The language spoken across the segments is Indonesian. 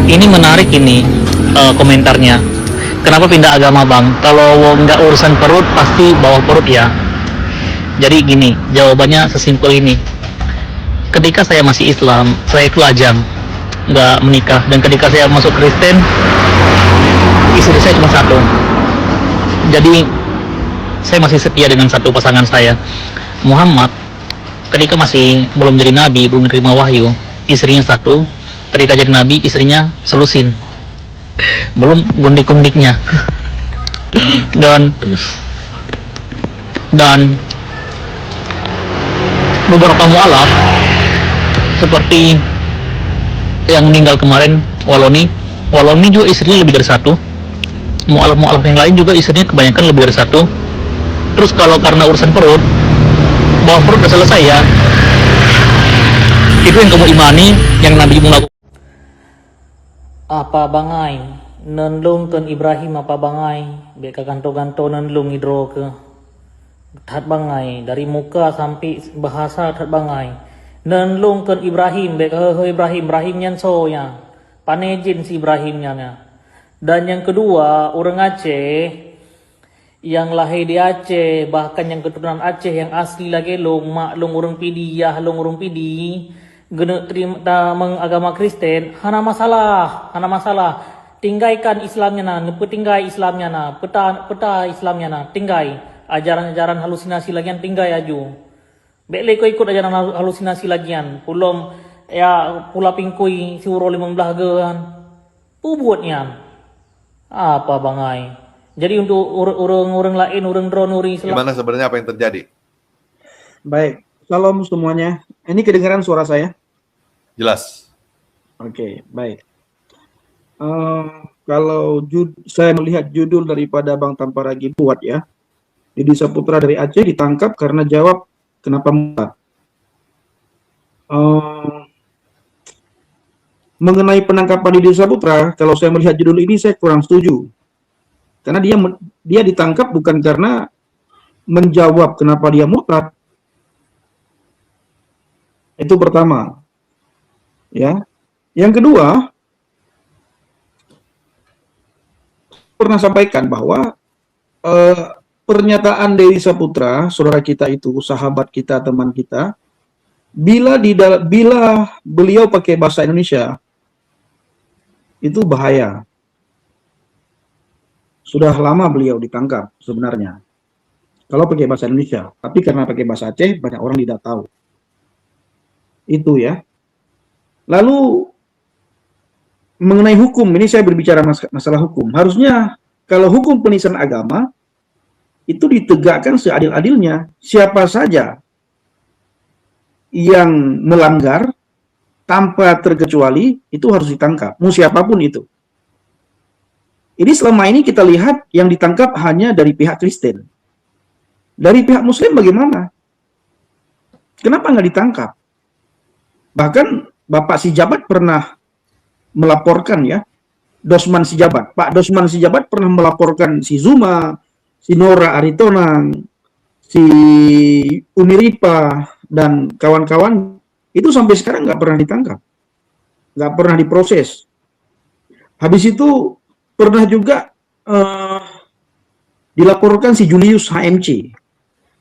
Ini menarik ini komentarnya. Kenapa pindah agama bang? Kalau nggak urusan perut pasti bawa perut ya. Jadi gini, jawabannya sesimpel ini. Ketika saya masih Islam, saya itu lajang, nggak menikah. Dan ketika saya masuk Kristen, istri saya cuma satu. Jadi saya masih setia dengan satu pasangan saya. Muhammad, ketika masih belum jadi nabi, belum menerima wahyu, istrinya satu. Ketika jadi nabi, istrinya selusin. Belum gundik-gundiknya. dan dan beberapa mualaf seperti yang meninggal kemarin, Waloni juga istrinya lebih dari satu. Mualaf yang lain juga istrinya kebanyakan lebih dari satu. Terus kalau karena urusan perut, bawa perut udah selesai ya. Itu yang kamu imani, yang Nabi melakukan. Apa bangai nenlung kan Ibrahim apa bangai beka ganto-ganto nenlung hidro ke tat bangai dari muka sampai bahasa tat bangai nenlung kan Ibrahim beka Ibrahim nyan so ya panejin si Ibrahimnya ya. Dan yang kedua orang Aceh yang lahir di Aceh, bahkan yang keturunan Aceh yang asli lagi mak long urang pidi ya long urang pidi gena terima mengagama Kristen hana masalah tinggalkan Islamnya na tinggai Islamnya na peta Islamnya na tinggai ajaran-ajaran halusinasi lagian tinggai aju bele ko ikut ajaran halusinasi lagian pulom ya pula pingkui si uro 15 gean ubuatnya apa bangai. Jadi untuk orang lain, orang drone, gimana sebenarnya apa yang terjadi? Baik, salam semuanya. Ini kedengaran suara saya? Jelas. Oke, baik. Kalau saya melihat judul daripada Bang Tamparagi buat ya, Didi Saputra dari Aceh ditangkap karena jawab kenapa murtad. Mengenai penangkapan Didi Saputra, kalau saya melihat judul ini saya kurang setuju. Karena dia ditangkap bukan karena menjawab kenapa dia murtad. Itu pertama. Ya. Yang kedua, pernah sampaikan bahwa pernyataan Didi Saputra, saudara kita itu, sahabat kita, teman kita, bila beliau pakai bahasa Indonesia, itu bahaya. Sudah lama beliau ditangkap sebenarnya. Kalau pakai bahasa Indonesia, tapi karena pakai bahasa Aceh, banyak orang tidak tahu. Itu ya. Lalu mengenai hukum, ini saya berbicara masalah hukum. Harusnya kalau hukum penistaan agama itu ditegakkan seadil-adilnya. Siapa saja yang melanggar tanpa terkecuali itu harus ditangkap, mau siapapun itu. Ini selama ini kita lihat yang ditangkap hanya dari pihak Kristen. Dari pihak Muslim bagaimana? Kenapa nggak ditangkap? Bahkan Bapak Sijabat pernah melaporkan ya, Dosman Sijabat. Pak Dosman Sijabat pernah melaporkan si Zuma, si Nora Aritonang, si Umiripa, dan kawan-kawan. Itu sampai sekarang nggak pernah ditangkap. Nggak pernah diproses. Habis itu pernah juga dilaporkan si Julius HMC.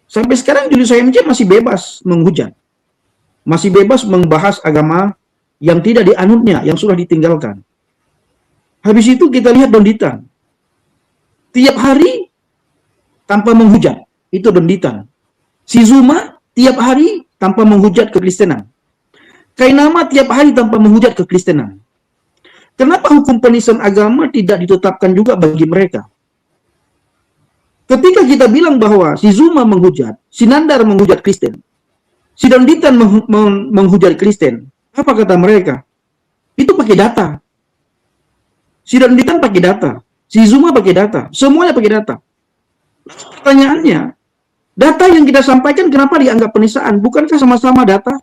Sampai sekarang Julius HMC masih bebas menghujat. Masih bebas membahas agama yang tidak dianutnya, yang sudah ditinggalkan. Habis itu kita lihat Donditan. Tiap hari tanpa menghujat. Itu Donditan. Si Zuma tiap hari tanpa menghujat kekristenan. Kainama tiap hari tanpa menghujat kekristenan. Kenapa hukum penistaan agama tidak ditetapkan juga bagi mereka? Ketika kita bilang bahwa si Zuma menghujat, si Nandar menghujat Kristen, si Donditan menghujat Kristen, apa kata mereka? Itu pakai data. Si Donditan pakai data, si Zuma pakai data, semuanya pakai data. Pertanyaannya, data yang kita sampaikan kenapa dianggap penistaan? Bukankah sama-sama data?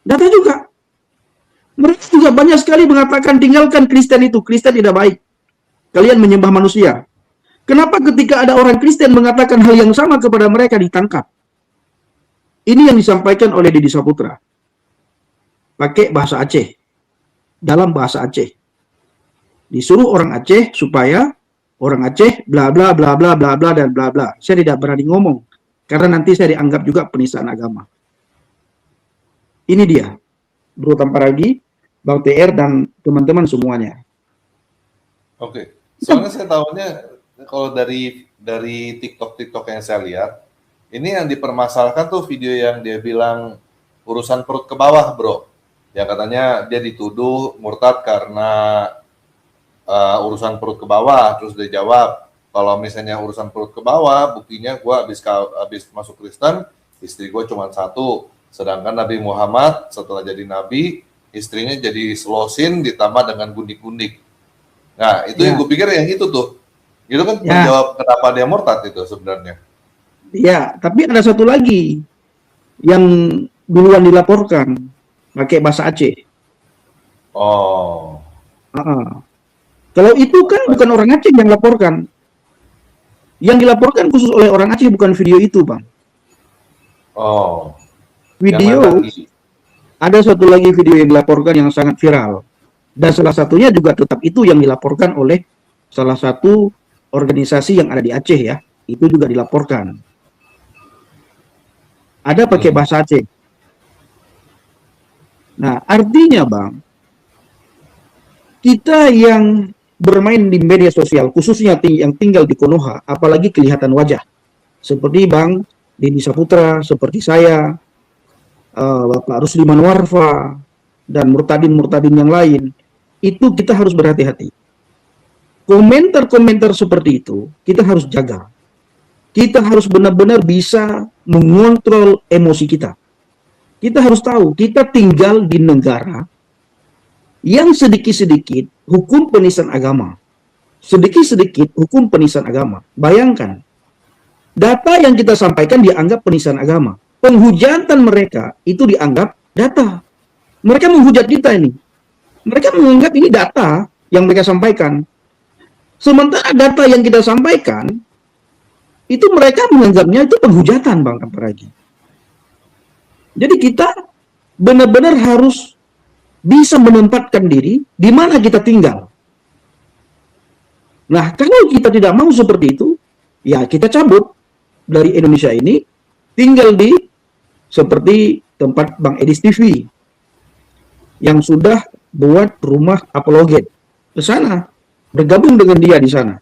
Data juga. Mereka juga banyak sekali mengatakan tinggalkan Kristen itu. Kristen tidak baik. Kalian menyembah manusia. Kenapa ketika ada orang Kristen mengatakan hal yang sama kepada mereka ditangkap? Ini yang disampaikan oleh Didi Saputra. Pakai bahasa Aceh. dalam bahasa Aceh. Disuruh orang Aceh supaya orang Aceh bla bla bla bla bla bla dan bla bla. Saya tidak berani ngomong karena nanti saya dianggap juga penistaan agama. Ini dia, Bro Tamparagi, Bang TR dan teman-teman semuanya. Oke. Soalnya saya tahunya kalau dari TikTok yang saya lihat, ini yang dipermasalahkan tuh video yang dia bilang urusan perut ke bawah, bro. Ya katanya dia dituduh murtad karena urusan perut ke bawah, terus dia jawab kalau misalnya urusan perut ke bawah, buktinya gue habis masuk Kristen, istri gue cuma satu, sedangkan Nabi Muhammad setelah jadi nabi, istrinya jadi selosin ditambah dengan gundik-gundik. Nah itu yang gue pikir yang itu tuh, itu kan menjawab kenapa dia murtad itu sebenarnya. Ya, tapi ada satu lagi yang duluan dilaporkan pakai bahasa Aceh. Oh. Kalau itu kan bukan orang Aceh yang laporkan. Yang dilaporkan khusus oleh orang Aceh bukan video itu, Bang. Oh. Video, ada satu lagi video yang dilaporkan yang sangat viral. Dan salah satunya juga tetap itu yang dilaporkan oleh salah satu organisasi yang ada di Aceh ya. Itu juga dilaporkan. Ada pakai bahasa Aceh. Nah, artinya Bang, kita yang bermain di media sosial, khususnya yang tinggal di Konoha, apalagi kelihatan wajah. Seperti Bang Denny Saputra, seperti saya, Bapak Rusliman Warfa, dan murtadin-murtadin yang lain, itu kita harus berhati-hati. Komentar-komentar seperti itu, kita harus jaga. Kita harus benar-benar bisa mengontrol emosi kita. Kita harus tahu, kita tinggal di negara yang sedikit-sedikit hukum penistaan agama. Sedikit-sedikit hukum penistaan agama. Bayangkan, data yang kita sampaikan dianggap penistaan agama. Penghujatan mereka itu dianggap data. Mereka menghujat kita ini. Mereka menganggap ini data yang mereka sampaikan. Sementara data yang kita sampaikan, itu mereka menganggapnya itu penghujatan, Bang Tamparagi. Jadi kita benar-benar harus bisa menempatkan diri di mana kita tinggal. Nah, kalau kita tidak mau seperti itu, ya kita cabut dari Indonesia ini, tinggal di seperti tempat Bang Edis TV yang sudah buat rumah apologet ke sana, bergabung dengan dia di sana.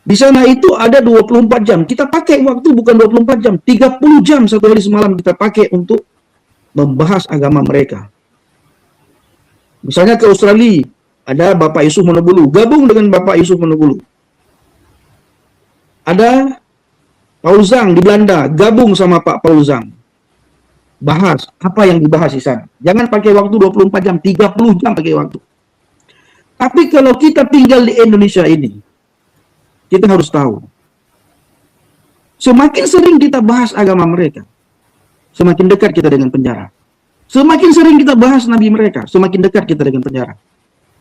Di sana itu ada 24 jam. Kita pakai waktu bukan 24 jam, 30 jam satu hari semalam kita pakai untuk membahas agama mereka. Misalnya ke Australia, ada Bapak Yusuf Monobulu, gabung dengan Bapak Yusuf Monobulu. Ada Paulzang di Belanda, gabung sama Pak Paulzang. Bahas apa yang dibahas di sana. Jangan pakai waktu 24 jam, 30 jam pakai waktu. Tapi kalau kita tinggal di Indonesia ini, kita harus tahu, semakin sering kita bahas agama mereka, semakin dekat kita dengan penjara. Semakin sering kita bahas nabi mereka, semakin dekat kita dengan penjara.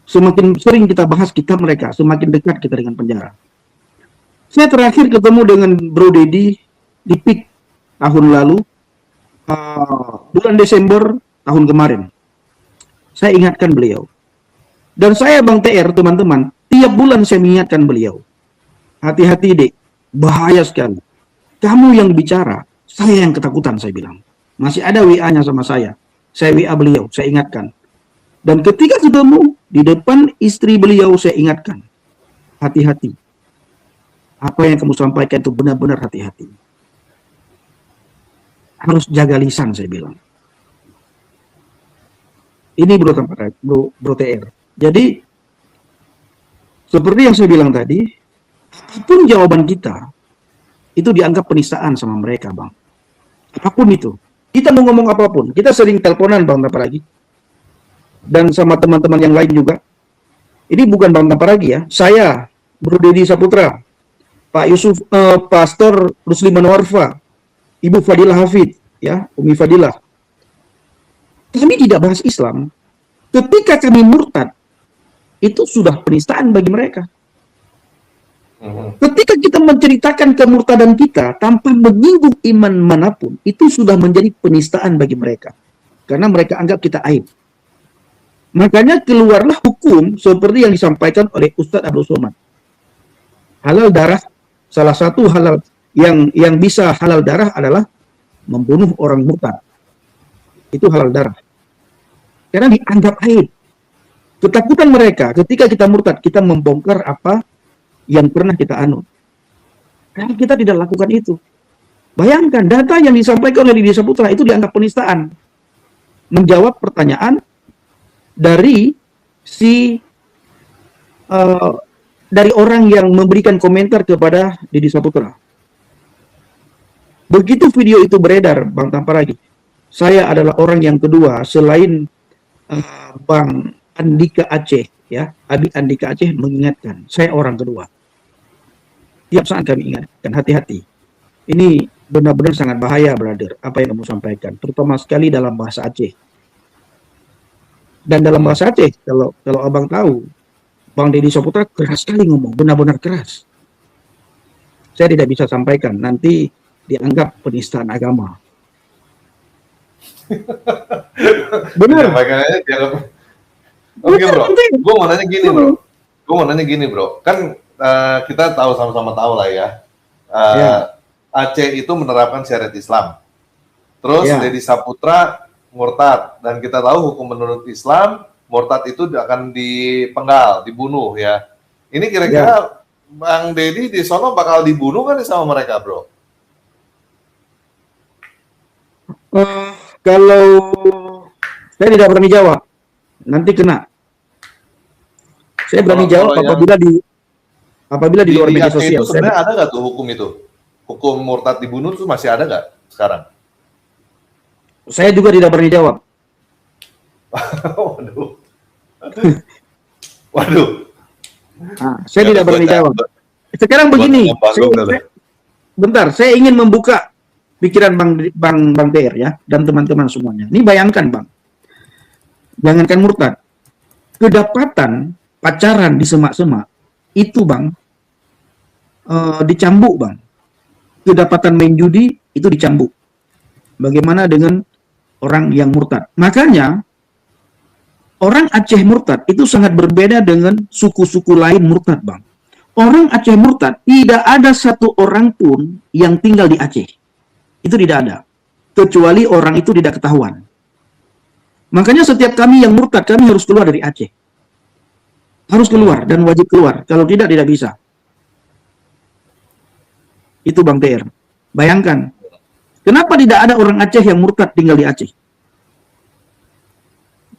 Semakin sering kita bahas kitab mereka, semakin dekat kita dengan penjara. Saya terakhir ketemu dengan Bro Dedi di PIK tahun lalu, bulan Desember tahun kemarin. Saya ingatkan beliau. Dan saya Bang TR, teman-teman, tiap bulan saya mengingatkan beliau. Hati-hati dek, bahaya sekali. Kamu yang bicara, saya yang ketakutan, saya bilang. Masih ada WA-nya sama saya. Saya WA beliau, saya ingatkan. Dan ketika ketemu, di depan istri beliau saya ingatkan. Hati-hati. Apa yang kamu sampaikan itu benar-benar hati-hati. Harus jaga lisan, saya bilang. Ini bro TR. Jadi, seperti yang saya bilang tadi, apapun jawaban kita, itu dianggap penistaan sama mereka, Bang. Apapun itu. Kita mau ngomong apapun. Kita sering teleponan, Bang Tamparagi. Dan sama teman-teman yang lain juga. Ini bukan Bang Tamparagi ya. Saya, Bro Dedi Saputra, Pak Yusuf, Pastor Rusliman Warfa, Ibu Fadilah Hafid, ya, Umi Fadilah. Kami tidak bahas Islam. Ketika kami murtad, itu sudah penistaan bagi mereka. Ketika kita menceritakan kemurtadan kita tanpa menyinggung iman manapun, itu sudah menjadi penistaan bagi mereka. Karena mereka anggap kita aib. Makanya keluarlah hukum seperti yang disampaikan oleh Ustadz Abdul Somad. Halal darah, salah satu halal yang bisa halal darah adalah membunuh orang murtad. Itu halal darah. Karena dianggap aib. Ketakutan mereka ketika kita murtad, kita membongkar apa yang pernah kita anut. Karena kita tidak lakukan itu. Bayangkan data yang disampaikan oleh Didi Saputra itu dianggap penistaan. Menjawab pertanyaan dari dari orang yang memberikan komentar kepada Didi Saputra. Begitu video itu beredar, Bang Tamparagi, saya adalah orang yang kedua selain Bang Andika Aceh, ya, Abi Andika Aceh mengingatkan, saya orang kedua. Tiap saat kami ingatkan, hati-hati. Ini benar-benar sangat bahaya, brother, apa yang kamu sampaikan, terutama sekali dalam bahasa Aceh. Dan dalam bahasa Aceh, kalau abang tahu, Bang Deddy Saputra keras sekali ngomong, benar-benar keras. Saya tidak bisa sampaikan, nanti dianggap penistaan agama. Benar. Makanya dianggap. Oke bro, gue mau nanya gini bro, kan kita tahu sama-sama tahu lah ya, Aceh itu menerapkan syariat Islam, terus Deddy Saputra murtad, dan kita tahu hukum menurut Islam murtad itu akan dipenggal, dibunuh ya. Ini kira-kira Bang Deddy di sono bakal dibunuh kan sama mereka bro? Kalau saya tidak berani jawab, nanti kena. Saya berani jawab apabila di luar media sosial. Itu sebenarnya ada nggak tuh hukum itu? Hukum murtad dibunuh itu masih ada nggak sekarang? Saya juga tidak berani jawab. Waduh. Nah, saya tidak berani jawab. Sekarang begini, bentar, saya ingin membuka pikiran Bang TR ya, dan teman-teman semuanya. Ini bayangkan Bang, jangankan murtad, kedapatan pacaran di semak-semak itu Bang, dicambuk Bang. Kedapatan main judi itu dicambuk. Bagaimana dengan orang yang murtad? Makanya orang Aceh murtad itu sangat berbeda dengan suku-suku lain murtad Bang. Orang Aceh murtad tidak ada satu orang pun yang tinggal di Aceh. Itu tidak ada. Kecuali orang itu tidak ketahuan. Makanya setiap kami yang murtad, kami harus keluar dari Aceh. Harus keluar dan wajib keluar. Kalau tidak bisa. Itu Bang TR. Bayangkan. Kenapa tidak ada orang Aceh yang murtad tinggal di Aceh?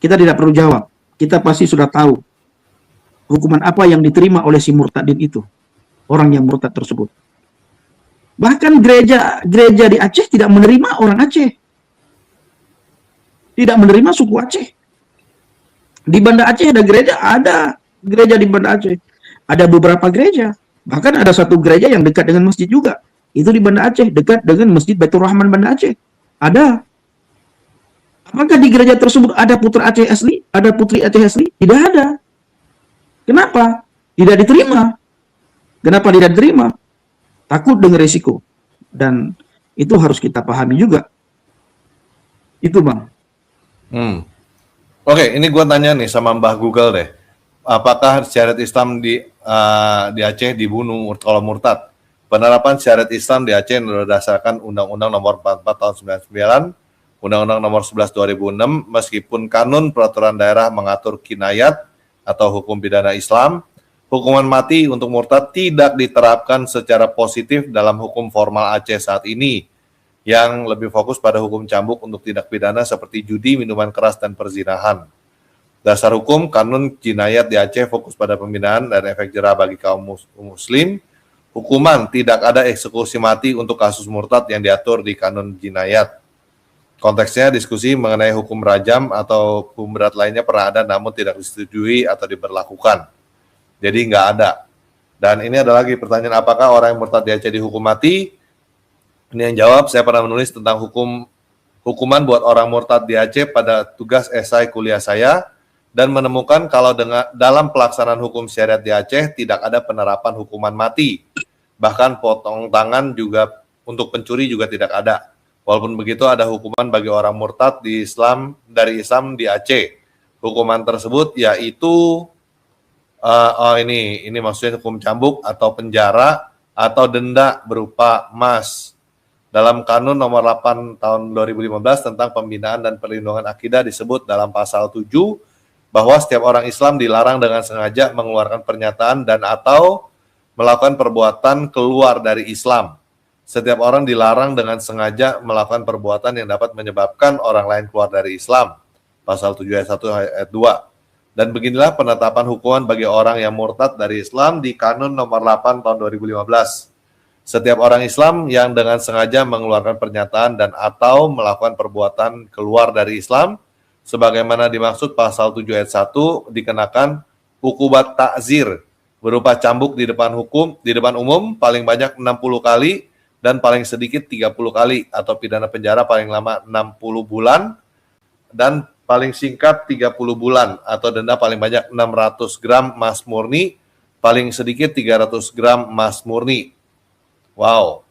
Kita tidak perlu jawab. Kita pasti sudah tahu hukuman apa yang diterima oleh si murtadin itu. Orang yang murtad tersebut. Bahkan gereja di Aceh tidak menerima orang Aceh. Tidak menerima suku Aceh. Di Banda Aceh ada gereja di Banda Aceh. Ada beberapa gereja. Bahkan ada satu gereja yang dekat dengan masjid juga. Itu di Banda Aceh, dekat dengan Masjid Baitur Rahman Banda Aceh. Ada. Apakah di gereja tersebut ada putra Aceh asli? Ada putri Aceh asli? Tidak ada. Kenapa? Tidak diterima. Kenapa tidak diterima? Takut dengan risiko. Dan itu harus kita pahami juga. Itu Bang. Oke, ini gue tanya nih sama Mbah Google deh. Apakah syariat Islam di Aceh dibunuh kalau murtad? Penerapan syariat Islam di Aceh berdasarkan Undang-Undang Nomor 44 Tahun 99, Undang-Undang Nomor 11 2006, meskipun kanun peraturan daerah mengatur kinayat atau hukum pidana Islam, hukuman mati untuk murtad tidak diterapkan secara positif dalam hukum formal Aceh saat ini, yang lebih fokus pada hukum cambuk untuk tindak pidana seperti judi, minuman keras, dan perzinahan. Dasar hukum kanun jinayat di Aceh fokus pada pembinaan dan efek jerah bagi kaum muslim. Hukuman tidak ada eksekusi mati untuk kasus murtad yang diatur di kanun jinayat. Konteksnya diskusi mengenai hukum rajam atau hukum berat lainnya pernah ada namun tidak disetujui atau diberlakukan. Jadi nggak ada. Dan ini ada lagi pertanyaan, apakah orang yang murtad di Aceh dihukum mati? Ini yang jawab, saya pernah menulis tentang hukuman buat orang murtad di Aceh pada tugas esai kuliah saya, dan menemukan kalau dalam pelaksanaan hukum syariat di Aceh tidak ada penerapan hukuman mati. Bahkan potong tangan juga untuk pencuri juga tidak ada. Walaupun begitu ada hukuman bagi orang murtad dari Islam di Aceh. hukuman tersebut yaitu ini maksudnya hukum cambuk atau penjara atau denda berupa emas. Dalam Kanun nomor 8 tahun 2015 tentang pembinaan dan perlindungan akidah disebut dalam pasal 7 bahwa setiap orang Islam dilarang dengan sengaja mengeluarkan pernyataan dan atau melakukan perbuatan keluar dari Islam. Setiap orang dilarang dengan sengaja melakukan perbuatan yang dapat menyebabkan orang lain keluar dari Islam. Pasal 7 ayat 1 ayat 2. Dan beginilah penetapan hukuman bagi orang yang murtad dari Islam di Kanun nomor 8 tahun 2015. Setiap orang Islam yang dengan sengaja mengeluarkan pernyataan dan atau melakukan perbuatan keluar dari Islam, sebagaimana dimaksud pasal 7 ayat 1, dikenakan hukumat takzir berupa cambuk di depan umum paling banyak 60 kali dan paling sedikit 30 kali atau pidana penjara paling lama 60 bulan dan paling singkat 30 bulan atau denda paling banyak 600 gram emas murni, paling sedikit 300 gram emas murni. Wow.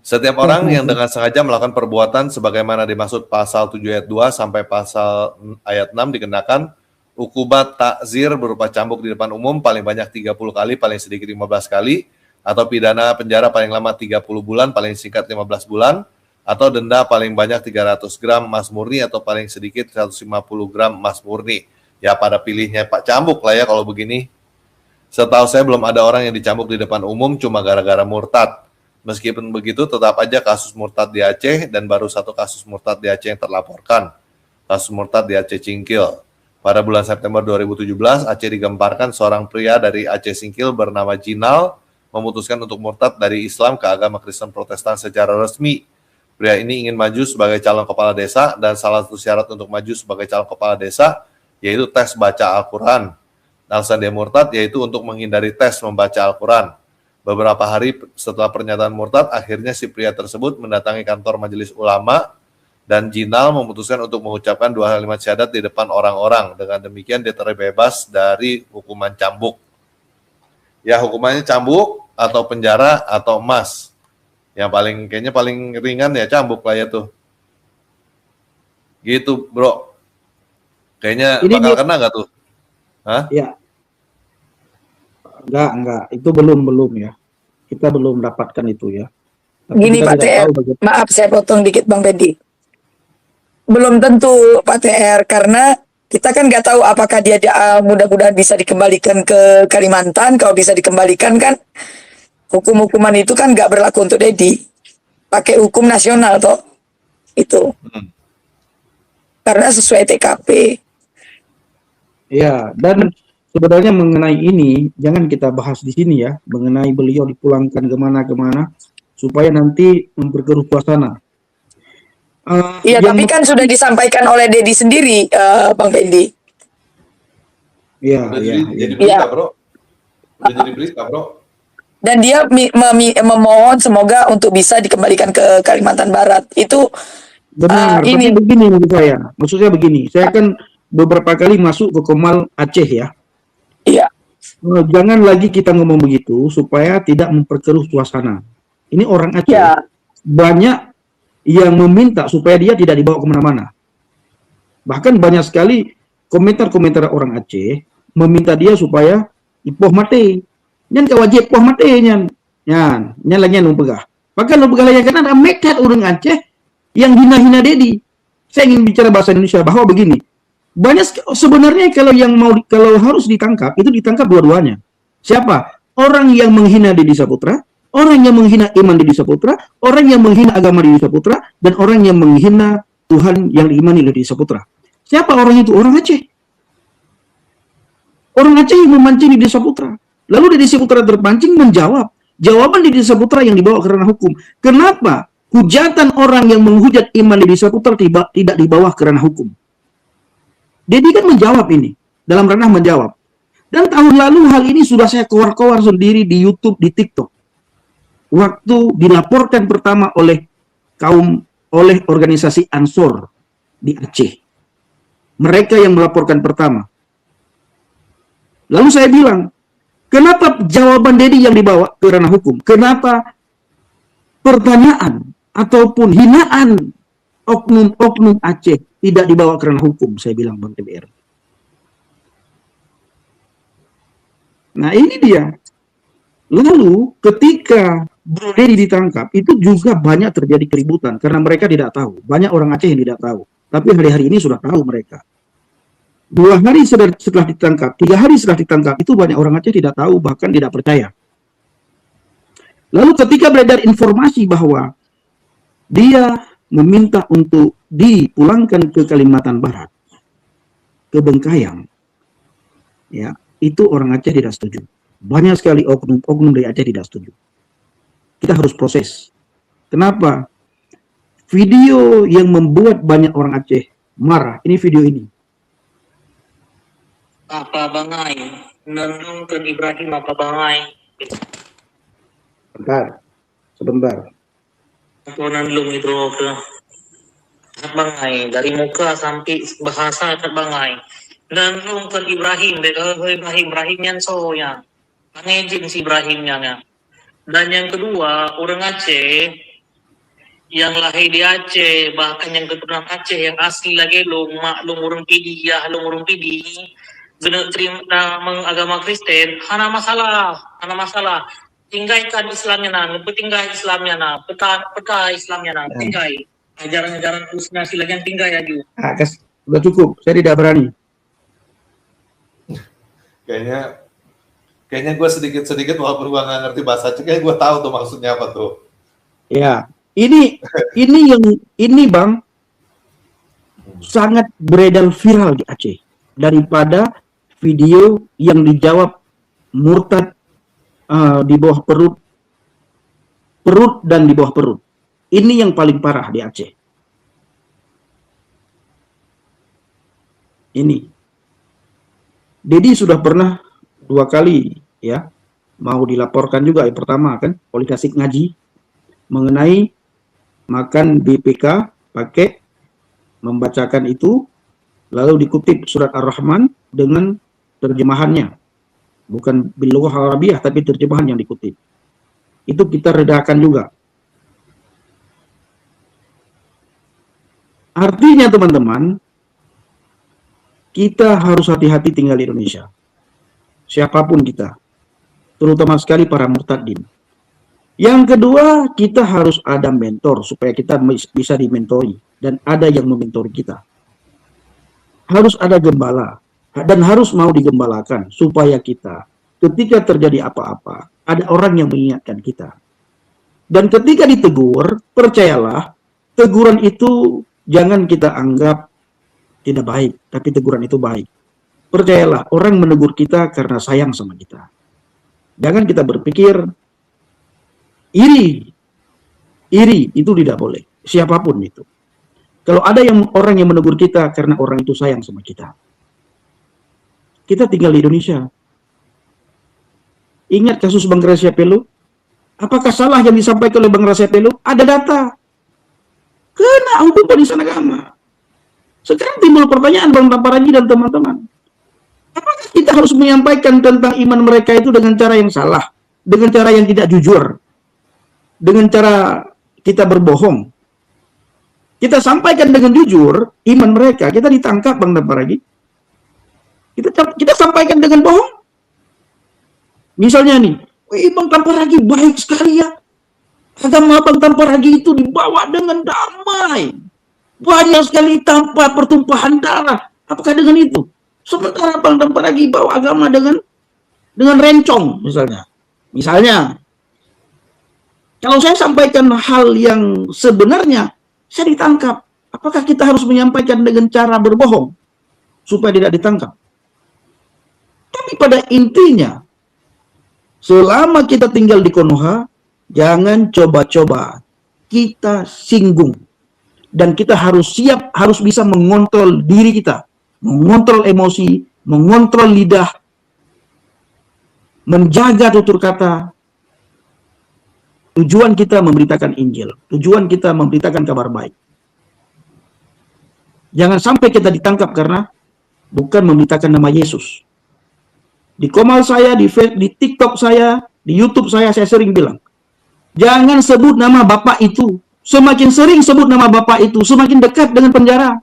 Setiap orang yang dengan sengaja melakukan perbuatan sebagaimana dimaksud pasal 7 ayat 2 sampai pasal ayat 6 dikenakan hukumat takzir berupa cambuk di depan umum paling banyak 30 kali, paling sedikit 15 kali, atau pidana penjara paling lama 30 bulan, paling singkat 15 bulan, atau denda paling banyak 300 gram emas murni atau paling sedikit 150 gram emas murni. Ya pada pilihnya Pak Cambuk lah ya kalau begini. Setahu saya belum ada orang yang dicambuk di depan umum cuma gara-gara murtad. Meskipun begitu, tetap aja kasus murtad di Aceh dan baru satu kasus murtad di Aceh yang terlaporkan. Kasus murtad di Aceh Cingkil. Pada bulan September 2017, Aceh digemparkan seorang pria dari Aceh Cingkil bernama Jinal memutuskan untuk murtad dari Islam ke agama Kristen Protestan secara resmi. Pria ini ingin maju sebagai calon kepala desa dan salah satu syarat untuk maju sebagai calon kepala desa yaitu tes baca Al-Quran. Alasan dia murtad yaitu untuk menghindari tes membaca Al-Quran. Beberapa hari setelah pernyataan murtad, akhirnya si pria tersebut mendatangi kantor Majelis Ulama dan Jinal memutuskan untuk mengucapkan 2 kalimat syahadat di depan orang-orang. Dengan demikian dia terbebas dari hukuman cambuk. Ya hukumannya cambuk atau penjara atau emas. Yang kayaknya paling ringan ya cambuk lah ya tuh. Gitu bro. Kayaknya Ini bakal kena nggak tuh? Hah? Ya, enggak. Itu belum ya. Kita belum dapatkan itu ya. Tapi Gini kita Pak tidak TR, tahu bagaimana. maaf saya potong dikit Bang Pedi. Belum tentu Pak TR, karena kita kan nggak tahu apakah dia mudah-mudahan bisa dikembalikan ke Kalimantan. Kalau bisa dikembalikan kan hukum-hukuman itu kan nggak berlaku untuk Dedi. Pakai hukum nasional toh. Itu. Karena sesuai TKP. Ya, dan sebenarnya mengenai ini jangan kita bahas di sini ya, mengenai beliau dipulangkan kemana-kemana supaya nanti memperkeruh suasana. Iya, Yang tapi kan sudah disampaikan oleh Dedi sendiri, Bang Pendi. Ya, Udah ya, jadi ya. berita Ya. bro. Udah jadi berita bro. Dan dia memohon semoga untuk bisa dikembalikan ke Kalimantan Barat. Itu Benar, ini tapi begini menurut saya. Maksudnya begini, saya kan beberapa kali masuk ke Komal Aceh ya. iya. Jangan lagi kita ngomong begitu supaya tidak memperkeruh suasana. Ini orang Aceh. Ya. Banyak yang meminta supaya dia tidak dibawa kemana-mana. Bahkan banyak sekali komentar-komentar orang Aceh meminta dia supaya ipoh mati. Nyan kawajib poh mati nyan. Nyan lagi numpegah. Bahkan numpegah lagi kan ada mekat orang Aceh yang hina-hina Dedi. Saya ingin bicara bahasa Indonesia bahwa begini. Sebenarnya kalau harus ditangkap itu ditangkap dua-duanya. Siapa? Orang yang menghina Dedi Saputra, orang yang menghina iman Dedi Saputra, orang yang menghina agama Dedi Saputra, dan orang yang menghina Tuhan yang diimani Dedi Saputra. Siapa orang itu? Orang Aceh. Orang Aceh yang memancing Dedi Saputra. Lalu Dedi Saputra terpancing menjawab. Jawaban Dedi Saputra yang dibawa ke ranah hukum. Kenapa hujatan orang yang menghujat iman Dedi Saputra tidak di bawah ke ranah hukum? Dedi kan menjawab ini. Dalam ranah menjawab. Dan tahun lalu hal ini sudah saya keluar-keluar sendiri di YouTube, di TikTok. Waktu dilaporkan pertama oleh organisasi Ansor di Aceh. Mereka yang melaporkan pertama. Lalu saya bilang, kenapa jawaban Dedi yang dibawa ke ranah hukum? Kenapa pertanyaan ataupun hinaan oknum-oknum Aceh tidak dibawa ke ranah hukum, saya bilang Bang TBR. Nah ini dia. Lalu ketika Bro Dedi ditangkap, itu juga banyak terjadi keributan karena mereka tidak tahu. Banyak orang Aceh yang tidak tahu. Tapi hari-hari ini sudah tahu mereka. 2 hari setelah ditangkap, 3 hari setelah ditangkap, itu banyak orang Aceh tidak tahu, bahkan tidak percaya. Lalu ketika beredar informasi bahwa dia meminta untuk dipulangkan ke Kalimantan Barat, ke Bengkayang, ya, itu orang Aceh tidak setuju. Banyak sekali oknum dari Aceh tidak setuju. Kita harus proses. Kenapa? Video yang membuat banyak orang Aceh marah, ini video ini. Apa bangai? Nandungkan Ibrahim apa bangai? Sebentar. Aku nandung hidro ke tat bangai dari muka sampai bahasa tat bangai. Nandungkan Ibrahim, Ibrahim yan so ya. Pangejin si Ibrahimnya ya. Dan yang kedua, orang Aceh yang lahir di Aceh, bahkan yang keturunan Aceh yang asli lagi maklum urung pidi ya, urung pidi, benar terima agama Kristen, hana masalah. Tinggalkan Islamnya na, tinggal Islamnya na, peta Islamnya na, tinggal. Ajaran-ajaran halusinasi lagi yang tinggal ya juga. Sudah cukup, saya tidak berani. Kayaknya gue sedikit walaupun gue nggak ngerti bahasa Aceh, kayak gue tahu tuh maksudnya apa tuh. Ya, ini Bang sangat beredar viral di Aceh daripada video yang dijawab murtad di bawah perut dan di bawah perut. Ini yang paling parah di Aceh. Ini. Dedi sudah pernah 2 kali ya mau dilaporkan juga. Yang pertama kan Politeknik Ngaji mengenai makan BPK pakai membacakan itu, lalu dikutip surat Ar-Rahman dengan terjemahannya, bukan bilughah Arabiyah tapi terjemahan yang dikutip. Itu kita redakan juga. Artinya teman-teman, kita harus hati-hati tinggal di Indonesia. Siapapun kita, terutama sekali para murtadin. Yang kedua, kita harus ada mentor supaya kita bisa dimentori dan ada yang mementori kita. Harus ada gembala dan harus mau digembalakan supaya kita ketika terjadi apa-apa ada orang yang mengingatkan kita. Dan ketika ditegur, percayalah, teguran itu jangan kita anggap tidak baik, tapi teguran itu baik. Percayalah, orang menegur kita karena sayang sama kita. Jangan kita berpikir iri. Iri itu tidak boleh, siapapun itu. Kalau ada orang yang menegur kita karena orang itu sayang sama kita. Kita tinggal di Indonesia. Ingat kasus Bang Gracia Pelo? Apakah salah yang disampaikan oleh Bang Gracia Pelo? Ada data. Kena hukum penistaan agama. Sekarang timbul pertanyaan Bang Tamparagi dan teman-teman. Apakah kita harus menyampaikan tentang iman mereka itu dengan cara yang salah? Dengan cara yang tidak jujur? Dengan cara kita berbohong? Kita sampaikan dengan jujur iman mereka, kita ditangkap Bang Tamparagi. Kita sampaikan dengan bohong. Misalnya nih, Bang Tamparagi baik sekali ya. Agama Bang Tamparagi itu dibawa dengan damai. Banyak sekali tanpa pertumpahan darah. Apakah dengan itu? Sementara Bang Tamparagi bawa agama dengan rencong misalnya. Kalau saya sampaikan hal yang sebenarnya, saya ditangkap. Apakah kita harus menyampaikan dengan cara berbohong supaya tidak ditangkap? Tapi pada intinya, selama kita tinggal di Konoha, jangan coba-coba kita singgung. Dan kita harus siap, harus bisa mengontrol diri kita. Mengontrol emosi, mengontrol lidah, menjaga tutur kata. Tujuan kita memberitakan Injil. Tujuan kita memberitakan kabar baik. Jangan sampai kita ditangkap karena bukan memberitakan nama Yesus. Di komal saya, di TikTok saya, di YouTube saya sering bilang, jangan sebut nama Bapak itu. Semakin sering sebut nama Bapak itu, semakin dekat dengan penjara.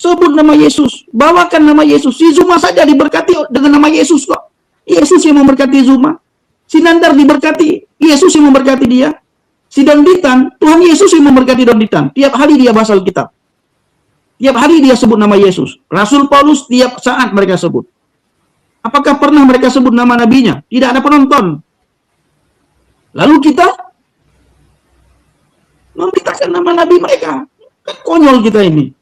Sebut nama Yesus, bawakan nama Yesus. Si Zuma saja diberkati dengan nama Yesus kok. Yesus yang memberkati Zuma. Si Nandar diberkati, Yesus yang memberkati dia. Si Donditan, Tuhan Yesus yang memberkati Donditan. Tiap hari dia bahas Alkitab. Tiap hari dia sebut nama Yesus. Rasul Paulus tiap saat mereka sebut. Apakah pernah mereka sebut nama nabinya? Tidak ada penonton. Lalu kita memberitakan nama nabi mereka. Kan konyol kita ini.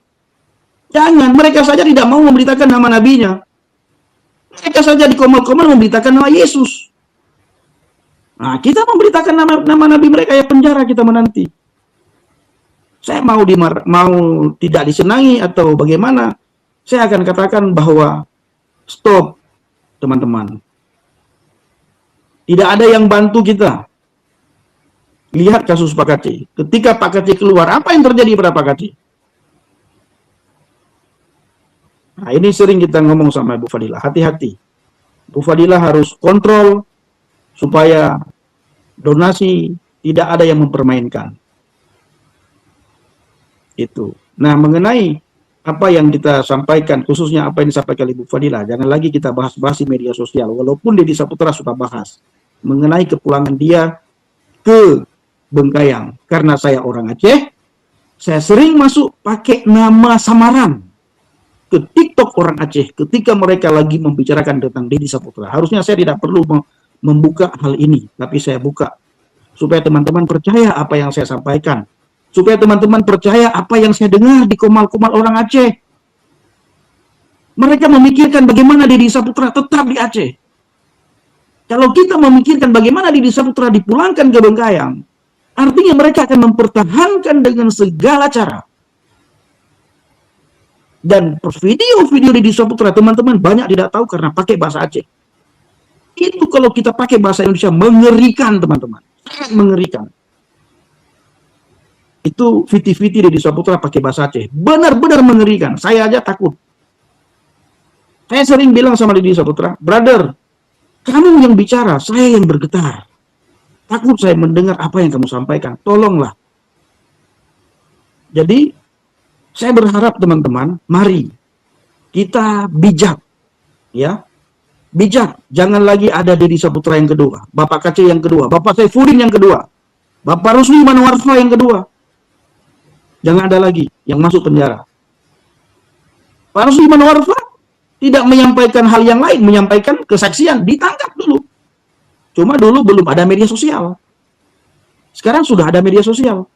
Jangan, mereka saja tidak mau memberitakan nama nabinya. Mereka saja di komel-komel memberitakan nama Yesus. Nah, kita memberitakan nama nabi mereka, ya penjara kita menanti. Saya mau tidak disenangi atau bagaimana, saya akan katakan bahwa stop, teman-teman. Tidak ada yang bantu kita. Lihat kasus Pak Kaci. Ketika Pak Kaci keluar, apa yang terjadi pada Pak Kaci? Nah, ini sering kita ngomong sama Bu Fadilah, hati-hati. Bu Fadilah harus kontrol supaya donasi tidak ada yang mempermainkan. Itu. Nah, mengenai apa yang kita sampaikan, khususnya apa yang disampaikan Ibu Fadilah, jangan lagi kita bahas-bahas di media sosial, walaupun Deddy Saputra suka bahas mengenai kepulangan dia ke Bengkayang. Karena saya orang Aceh, saya sering masuk pakai nama samaran ke TikTok orang Aceh ketika mereka lagi membicarakan tentang Deddy Saputra. Harusnya saya tidak perlu membuka hal ini, tapi saya buka supaya teman-teman percaya apa yang saya sampaikan, supaya teman-teman percaya apa yang saya dengar di komal-komal orang Aceh. Mereka memikirkan bagaimana Deddy Saputra tetap di Aceh. Kalau kita memikirkan bagaimana Deddy Saputra dipulangkan ke Bengkayang, artinya mereka akan mempertahankan dengan segala cara. Dan video-video Deddy Saputra, teman-teman banyak tidak tahu karena pakai bahasa Aceh. Itu kalau kita pakai bahasa Indonesia mengerikan, teman-teman. Sangat mengerikan. Itu viti-viti Deddy Saputra pakai bahasa Aceh. Benar-benar mengerikan. Saya aja takut. Saya sering bilang sama Deddy Saputra, brother, kamu yang bicara, saya yang bergetar. Takut saya mendengar apa yang kamu sampaikan. Tolonglah. Jadi, saya berharap teman-teman, mari kita bijak. Ya. Bijak, jangan lagi ada Deddy Saputra yang kedua, Bapak Kaci yang kedua, Bapak Saifuddin yang kedua, Bapak Rusli Manwarfa yang kedua. Jangan ada lagi yang masuk penjara. Pak Rusli Manwarfa tidak menyampaikan hal yang lain, menyampaikan kesaksian, ditangkap dulu. Cuma dulu belum ada media sosial. Sekarang sudah ada media sosial.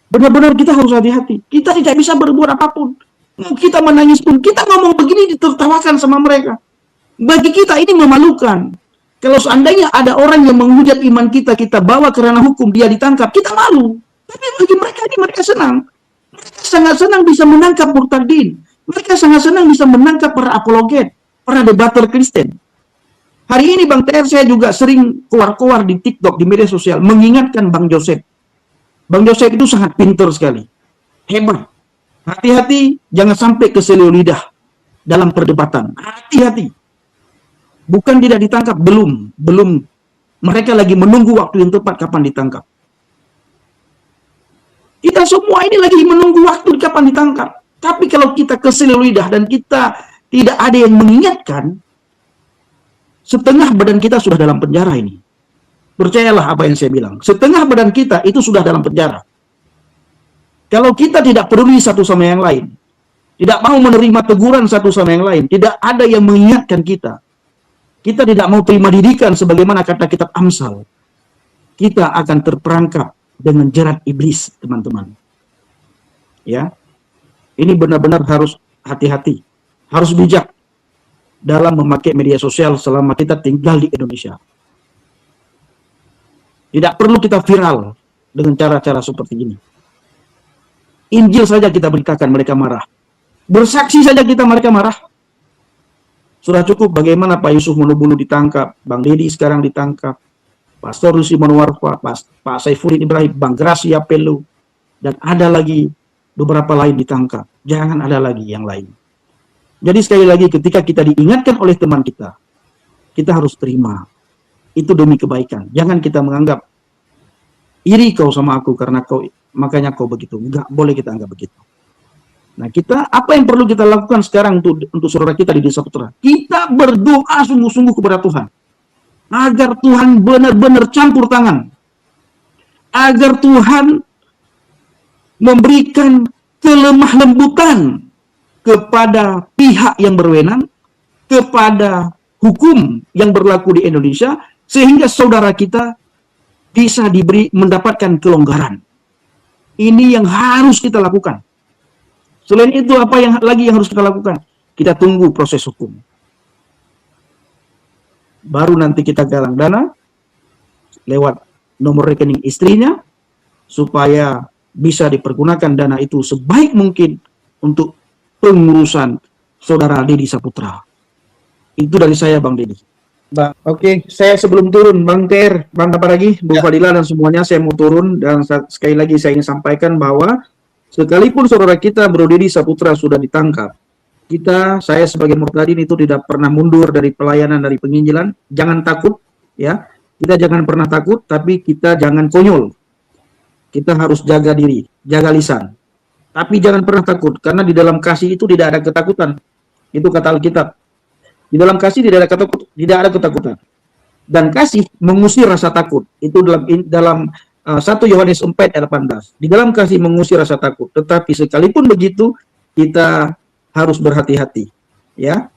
Benar-benar kita harus hati-hati. Kita tidak bisa berbuat apapun. Kita menangis pun, kita ngomong begini ditertawakan sama mereka. Bagi kita ini memalukan. Kalau seandainya ada orang yang menghujat iman kita, kita bawa ke ranah hukum, dia ditangkap, kita malu. Tapi bagi mereka ini, mereka senang. Mereka sangat senang bisa menangkap murtadin. Mereka sangat senang bisa menangkap para apologet, para debater Kristen. Hari ini Bang TR saya juga sering keluar-keluar di TikTok, di media sosial, mengingatkan Bang Joseph. Bang Joseph itu sangat pintar sekali. Hebat. Hati-hati, jangan sampai keselio lidah dalam perdebatan. Hati-hati. Bukan tidak ditangkap, belum. Mereka lagi menunggu waktu yang tepat kapan ditangkap. Kita semua ini lagi menunggu waktu kapan ditangkap. Tapi kalau kita kesel lidah dan kita tidak ada yang mengingatkan, setengah badan kita sudah dalam penjara ini. Percayalah apa yang saya bilang. Setengah badan kita itu sudah dalam penjara. Kalau kita tidak peduli satu sama yang lain, tidak mau menerima teguran satu sama yang lain, tidak ada yang mengingatkan kita, kita tidak mau terima didikan sebagaimana kata kitab Amsal, kita akan terperangkap dengan jerat iblis, teman-teman. Ya, ini benar-benar harus hati-hati, harus bijak dalam memakai media sosial selama kita tinggal di Indonesia. Tidak perlu kita viral dengan cara-cara seperti ini. Injil saja kita beritakan, mereka marah. Bersaksi saja kita, mereka marah. Sudah cukup bagaimana Pak Yusuf Monobunuh ditangkap, Bang Deddy sekarang ditangkap, Pastor Rusli Manwarfa, Pak Saifuddin Ibrahim, Bang Gracia Pelu, dan ada lagi beberapa lain ditangkap. Jangan ada lagi yang lain. Jadi sekali lagi ketika kita diingatkan oleh teman kita harus terima. Itu demi kebaikan. Jangan kita menganggap iri kau sama aku karena kau makanya kau begitu. Enggak boleh kita anggap begitu. Nah, kita apa yang perlu kita lakukan sekarang untuk saudara kita di Desa Putra? Kita berdoa sungguh-sungguh kepada Tuhan agar Tuhan benar-benar campur tangan, agar Tuhan memberikan kelemah lembutan kepada pihak yang berwenang, kepada hukum yang berlaku di Indonesia, sehingga saudara kita bisa mendapatkan kelonggaran. Ini yang harus kita lakukan. Selain itu, apa yang harus kita lakukan? Kita tunggu proses hukum. Baru nanti kita galang dana lewat nomor rekening istrinya, supaya bisa dipergunakan dana itu sebaik mungkin untuk pengurusan saudara Dedi Saputra. Itu dari saya, Bang Dedi. Bang, oke. Saya sebelum turun, Bang TR, Bang Aparagi, Bu Fadila dan semuanya, saya mau turun dan sekali lagi saya ingin sampaikan bahwa sekalipun saudara kita Bro Dedi Saputra sudah ditangkap, saya sebagai Murtadin itu tidak pernah mundur dari pelayanan, dari penginjilan. Jangan takut, ya. Kita jangan pernah takut, tapi kita jangan konyol. Kita harus jaga diri, jaga lisan. Tapi jangan pernah takut, karena di dalam kasih itu tidak ada ketakutan. Itu kata Alkitab. Di dalam kasih tidak ada ketakutan. Dan kasih mengusir rasa takut. Itu dalam 1 Yohanes 4 ayat 18. Di dalam kasih mengusir rasa takut. Tetapi sekalipun begitu, kita harus berhati-hati. Ya.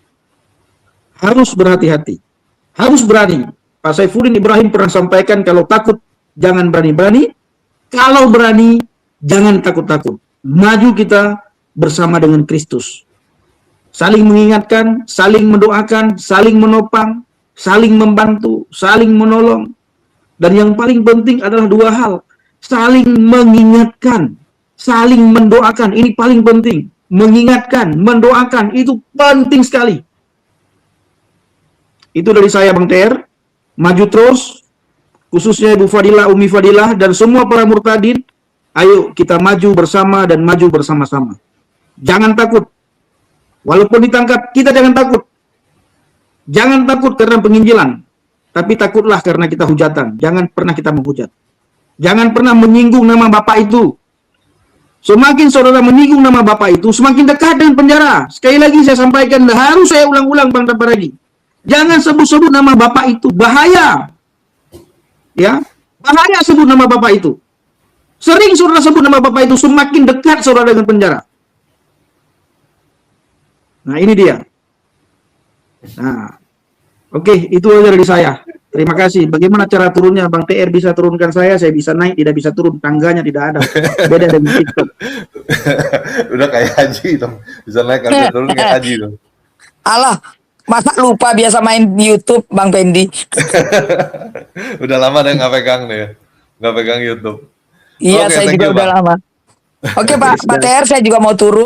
Harus berhati-hati. Harus berani. Pak Saifuddin Ibrahim pernah sampaikan, kalau takut jangan berani-berani. Kalau berani jangan takut-takut. Maju kita bersama dengan Kristus. Saling mengingatkan, saling mendoakan, saling menopang, saling membantu, saling menolong. Dan yang paling penting adalah 2 hal. Saling mengingatkan, saling mendoakan. Ini paling penting. Mengingatkan, mendoakan, itu penting sekali. Itu dari saya, Bang TR. Maju terus, khususnya Ibu Fadilah, Umi Fadilah, dan semua para murtadin. Ayo kita maju bersama dan maju bersama-sama. Jangan takut. Walaupun ditangkap, kita jangan takut. Jangan takut karena penginjilan. Tapi takutlah karena kita hujatan. Jangan pernah kita menghujat. Jangan pernah menyinggung nama Bapak itu. Semakin saudara menyinggung nama Bapak itu, semakin dekat dengan penjara. Sekali lagi saya sampaikan, harus saya ulang-ulang Bang Taparagi. Jangan sebut-sebut nama Bapak itu. Bahaya. Ya, bahaya sebut nama Bapak itu. Sering saudara sebut nama Bapak itu, semakin dekat saudara dengan penjara. Nah, ini dia. Nah, oke, itu aja dari saya. Terima kasih. Bagaimana cara turunnya? Bang TR bisa turunkan saya bisa naik, tidak bisa turun. Tangganya tidak ada. Beda dengan TikTok. Udah kayak Haji dong. Bisa naik kan bisa turun kayak Haji dong. Alah, masa lupa biasa main di YouTube, Bang Pendi. Udah lama deh nggak pegang deh. Nggak pegang YouTube. Iya, Oke, saya thank juga you, udah Bang. lama. Oke, Pak TR, saya juga mau turun.